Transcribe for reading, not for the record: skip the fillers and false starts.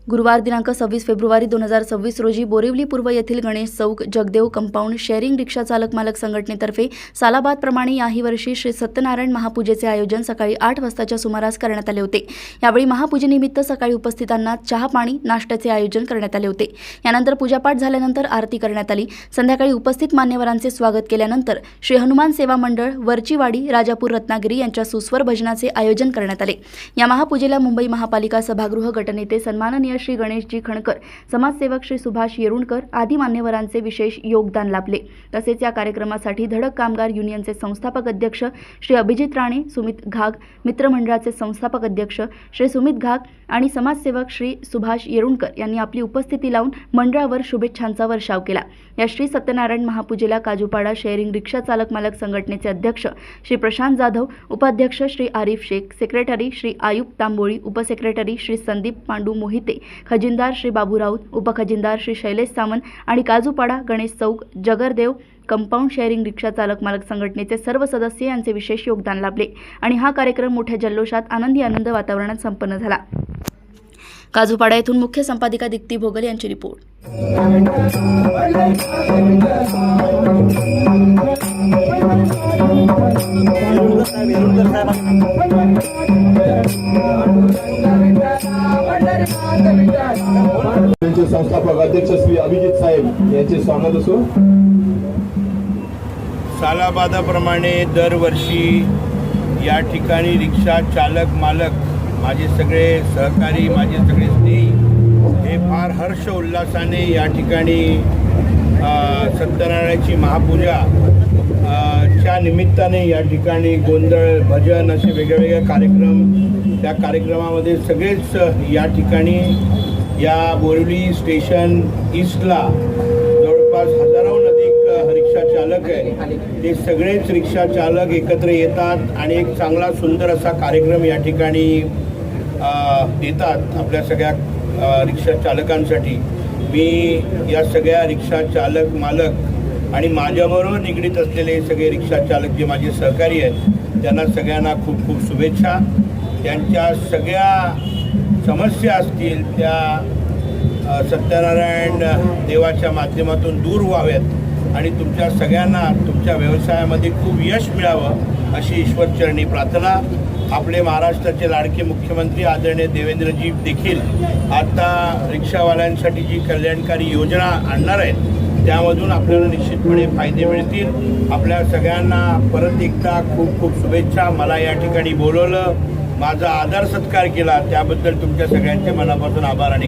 गुरुवार दिनांक 26 फेब्रुवारी 2026 रोजी बोरिवली पूर्व येथील गणेश चौक जगदेव कंपाऊंड शेअरिंग रिक्षा चालक मालक संघटनेतर्फे सालाबादप्रमाणे याही वर्षी श्री सत्यनारायण महापूजेचे आयोजन सकाळी 8 वाजताच्या सुमारास करण्यात आले होते। यावेळी महापूजेनिमित्त सकाळी उपस्थितांना चहा पाणी नाश्त्याचे आयोजन करण्यात आले होते। यानंतर पूजापाठ झाल्यानंतर आरती करण्यात आली। संध्याकाळी उपस्थित मान्यवरांचे स्वागत केल्यानंतर श्री हनुमान सेवा मंडळ वरचीवाडी राजापूर रत्नागिरी यांच्या सुस्वर भजनाचे आयोजन करण्यात आले। या महापूजेला मुंबई महापालिका सभागृह गटनेते सन्माननीय श्री गणेशजी खणकर, समाजसेवक श्री सुभाष येरुणकर आदी मान्यवरांचे विशेष योगदान लाभले। तसेच या कार्यक्रमासाठी धडक कामगार युनियनचे संस्थापक अध्यक्ष श्री अभिजित राणे, सुमित घाग, मित्रमंडळाचे संस्थापक अध्यक्ष श्री सुमित घाग आणि समाजसेवक श्री सुभाष येरुणकर यांनी आपली उपस्थिती लावून मंडळावर शुभेच्छांचा वर्षाव केला। या श्री सत्यनारायण महापूजेला काजूपाडा शेअरिंग रिक्षा चालक मालक संघटनेचे अध्यक्ष श्री प्रशांत जाधव, उपाध्यक्ष श्री आरिफ शेख, सेक्रेटरी श्री आयुब तांबोळी, उपसेक्रेटरी श्री संदीप पांडू मोहिते, खजिनदार श्री बाबू राऊत, उपखजिनदार श्री शैलेश सामंत आणि काजूपाडा गणेश चौक जगदेव कंपाऊंड शेअरिंग रिक्षा चालक मालक संघटनेचे सर्व सदस्य यांचे विशेष योगदान लाभले आणि हा कार्यक्रम मोठ्या जल्लोषात आनंद वातावरणात संपन्न झाला। काजूपाडा येथून मुख्य संपादिका दीप्ती भोगल यांची रिपोर्ट। संस्थापक अध्यक्ष श्री अभिजित साहेब यांचे स्वागत असो। सालाबादाप्रमाणे दरवर्षी या ठिकाणी रिक्षा चालक मालक, माझे सगळे सहकारी, माझे सगळे स्नेही हे फार हर्ष उल्हासाने या ठिकाणी सत्यनारायणाची महापूजा च्या निमित्ताने या ठिकाणी गोंधळ, भजन असे वेगवेगळे कार्यक्रम, त्या कार्यक्रमामध्ये सगळेच या ठिकाणी या बोरिवली स्टेशन ईस्टला जवळपास हजाराहून अधिक रिक्षा चालक आहे, ते सगळेच रिक्षा चालक एकत्र येतात आणि एक चांगला सुंदर असा कार्यक्रम या ठिकाणी देतात आपल्या सगळ्या रिक्षा चालकांसाठी। मी या सगळ्या रिक्षा चालक मालक आणि माझ्याबरोबर निगडीत असलेले सगळे रिक्षा चालक जे माझे सहकारी आहेत त्यांना सगळ्यांना खूप खूप शुभेच्छा। त्यांच्या सगळ्या समस्या असतील त्या सत्यनारायण देवाच्या माध्यमातून दूर व्हाव्यात आणि तुमच्या सगळ्यांना तुमच्या व्यवसायामध्ये खूप यश मिळावं अशी ईश्वरचरणी प्रार्थना। आपले महाराष्ट्राचे लाडके मुख्यमंत्री आदरणीय देवेंद्रजी देखील आता रिक्षावाल्यांसाठी जी कल्याणकारी योजना आणणार आहेत त्यामधून आपल्याला निश्चितपणे फायदे मिळतील। आपल्या सगळ्यांना परत एकदा खूप खूप शुभेच्छा। मला या ठिकाणी बोलवलं, माझा आदर सत्कार केला त्याबद्दल तुमच्या सगळ्यांचे मनापासून आभार आणि